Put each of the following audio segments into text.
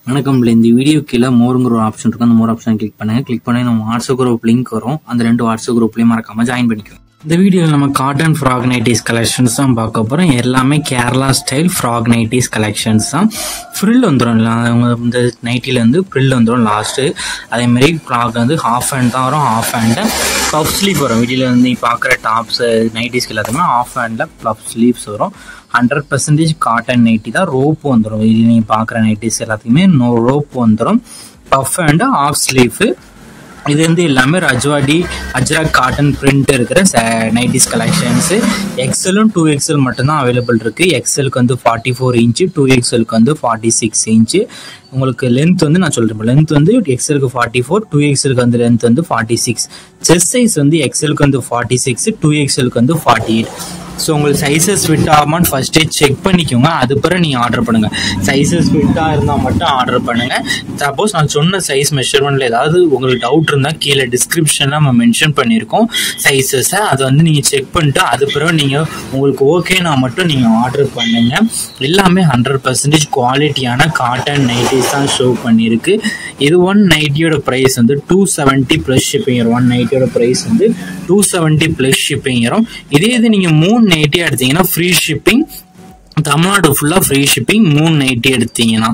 வணக்கம். இந்த வீடியோ கீழே மோருங்கிற ஒரு ஆப்ஷன் இருக்கும். அந்த மோர் ஆப்ஷன் கிளிக் பண்ணுங்க. கிளிக் பண்ணி நம்ம வாட்ஸ்அப் குரூப் லிங்க் வரும். அந்த 2 வாட்ஸ்அப் குரூப்லையும் மறக்காம ஜாயின் பண்ணிக்கோங்க. இந்த வீடியோவில் நம்ம காட்டன் ஃப்ராக் நைட்டிஸ் கலெக்ஷன்ஸ் தான் பார்க்க போகிறோம். எல்லாமே Kerala style frock nighties collections தான். ஃப்ரில் வந்துடும். இந்த நைட்டியில் வந்து ஃப்ரில் வந்துடும் லாஸ்ட்டு. அதேமாதிரி ஃப்ராக் வந்து ஹாஃப் ஹேண்ட் தான் வரும். ஹாஃப் ஹேண்டு பஃப் ஸ்லீவ் வரும். வீடியோவில் வந்து நீ பார்க்குற டாப்ஸ் நைட்டிஸ்க்கு எல்லாத்துக்குமே ஹாஃப் ஹேண்டில் பஃப் ஸ்லீவ்ஸ் வரும். 100% காட்டன் நைட்டி தான். ரோப் வந்துடும். இது நீங்கள் பார்க்குற நைட்டிஸ் எல்லாத்துக்குமே ரோப் வந்துடும். Puff hand of sleeve. இது வந்து எல்லாமே ரஜ்வாடி அஜ்ரக் காட்டன் பிரிண்ட் இருக்கிற நைட்டிஸ் கலெக்ஷன்ஸு. எக்ஸலும் 2XL மட்டும்தான் அவைலபிள் இருக்குது. எக்ஸலுக்கு வந்து 44 இன்ச்சு, 2XLக்கு வந்து 46 இன்ச்சு. உங்களுக்கு லென்த் வந்து நான் சொல்கிறேன். லென்த் வந்து எக்ஸலுக்கு 44, 2XLக்கு வந்து லென்த் வந்து 46. செஸ்ட் சைஸ் வந்து எக்ஸலுக்கு வந்து 46, 2XLக்கு வந்து 48. ஸோ உங்களுக்கு சைஸஸ் ஃபிட் ஆகாமான்னு ஃபர்ஸ்டே செக் பண்ணிக்கோங்க. அது பிறகு நீங்கள் ஆர்டர் பண்ணுங்கள். சைஸஸ் ஃபிட்டாக இருந்தால் மட்டும் ஆர்டர் பண்ணுங்கள். சப்போஸ் நான் சொன்ன சைஸ் மெஷர்மெண்ட்டில் ஏதாவது உங்களுக்கு டவுட் இருந்தால் கீழே டிஸ்கிரிப்ஷனில் நம்ம மென்ஷன் பண்ணியிருக்கோம் சைஸஸை. அதை வந்து நீங்கள் செக் பண்ணிட்டு அது பிறகு நீங்கள் உங்களுக்கு ஓகேனா மட்டும் நீங்கள் ஆர்டர் பண்ணுங்கள். எல்லாமே 100% குவாலிட்டியான காட்டன் நைட்டிஸ் தான் ஷோ பண்ணியிருக்கு. இது ஒன் நைட்டியோட ப்ரைஸ் வந்து 270 ப்ளஸ் ஷிப்பிங் வரும். ஒன் நைட்டியோட ப்ரைஸ் வந்து 270 ப்ளஸ் ஷிப்பிங் வரும். இதே இது நீங்கள் 3 நைட்டி எடுத்தீங்கன்னா ஃப்ரீ ஷிப்பிங். தமிழ்நாடு ஃபுல்லாக ஃப்ரீ ஷிப்பிங். 3 நைட்டி எடுத்தீங்கன்னா,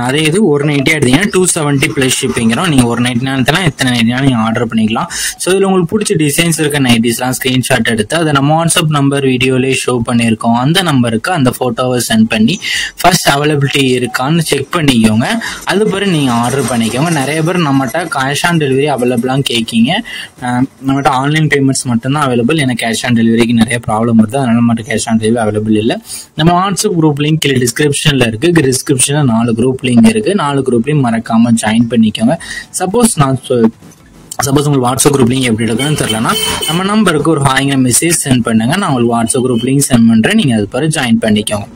அதே இது ஒரு நைட்டி எடுத்தீங்கன்னா 270 ப்ளஸ் ஷிப்பிங்கிறோம். நீங்கள் ஒரு நைட்டினாலும் எத்தனை நைட்டினாலும் நீங்கள் ஆர்டர் பண்ணிக்கலாம். ஸோ இதில் உங்களுக்கு பிடிச்ச டிசைன்ஸ் இருக்க நைட்டிஸ்லாம் ஸ்க்ரீன்ஷாட் எடுத்து அதை நம்ம வாட்ஸ்அப் நம்பர் வீடியோலேயே ஷோ பண்ணியிருக்கோம். அந்த நம்பருக்கு அந்த ஃபோட்டோவை சென்ட் பண்ணி ஃபர்ஸ்ட் அவைலபிலிட்டி இருக்கான்னு செக் பண்ணிக்கோங்க. அது பிறகு நீங்கள் ஆர்டர் பண்ணிக்கோங்க. நிறைய பேர் நம்மகிட்ட கேஷ் ஆன் டெலிவரி அவைலபிளாக கேட்கிங்க. நம்மகிட்ட ஆன்லைன் பேமெண்ட்ஸ் மட்டும்தான் அவைலபிள். எனக்கு கேஷ் ஆன் டெலிவரிக்கு நிறைய ப்ராப்ளம் வருது. அதனால மட்டும் கேஷ் ஆன் டெலிவரி அவைலபிள் இல்லை. நம்ம வாட்ஸ்அப் குரூப் லிங்க் கீழே டிஸ்கிரிப்ஷன்ல இருக்கு. டிஸ்கிரிப்ஷன்ல 4 குரூப் லிங்க் இருக்கு. 4 குரூப்லையும் மறக்காம ஜாயின் பண்ணிக்கோங்க. சப்போஸ் உங்களுக்கு வாட்ஸ்அப் குரூப் லிங்க் எப்படி இருக்குன்னு தெரியலனா நம்ம நம்பருக்கு ஒரு ஹாய்ங்கிற மெசேஜ் சென்ட் பண்ணுங்க. நான் உங்களுக்கு வாட்ஸ்அப் குரூப் லிங்க் சென்ட் பண்றேன். நீங்க அது பிறகு ஜாயின் பண்ணிக்கோங்க.